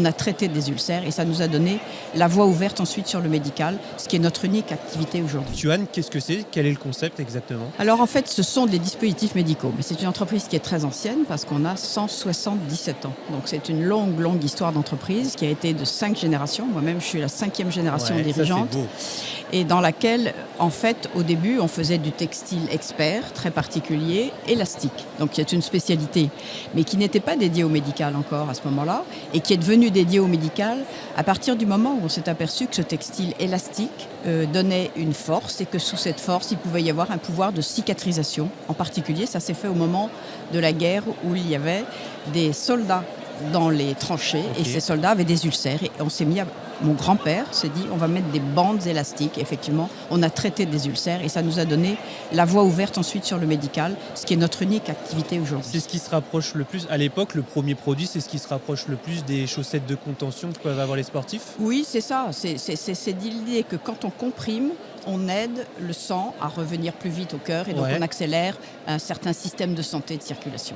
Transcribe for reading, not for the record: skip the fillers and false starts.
on a traité des ulcères et ça nous a donné la voie ouverte ensuite sur le médical, ce qui est notre unique activité aujourd'hui. Tuan, qu'est-ce que c'est? Quel est le concept exactement? Alors en fait, ce sont des dispositifs médicaux, mais c'est une entreprise qui est très ancienne parce qu'on a 177 ans. Donc c'est une longue histoire d'entreprise qui a été de 5 générations. Moi-même, je suis la 5e génération Ouais, dirigeante. ça, c'est beau. Et dans laquelle, en fait, au début, on faisait du textile expert, très particulier, élastique. Donc, c'est une spécialité, mais qui n'était pas dédiée au médical encore à ce moment-là, et qui est devenue dédiée au médical à partir du moment où on s'est aperçu que ce textile élastique donnait une force, et que sous cette force, il pouvait y avoir un pouvoir de cicatrisation. En particulier, ça s'est fait au moment de la guerre où il y avait des soldats dans les tranchées, et ces soldats avaient des ulcères, et on s'est mis à... Mon grand-père s'est dit, on va mettre des bandes élastiques. Effectivement, on a traité des ulcères et ça nous a donné la voie ouverte ensuite sur le médical, ce qui est notre unique activité aujourd'hui. C'est ce qui se rapproche le plus, à l'époque, le premier produit, c'est ce qui se rapproche le plus des chaussettes de contention que peuvent avoir les sportifs? Oui, c'est ça. C'est l'idée que quand on comprime, on aide le sang à revenir plus vite au cœur et donc Ouais. on accélère un certain système de santé et de circulation.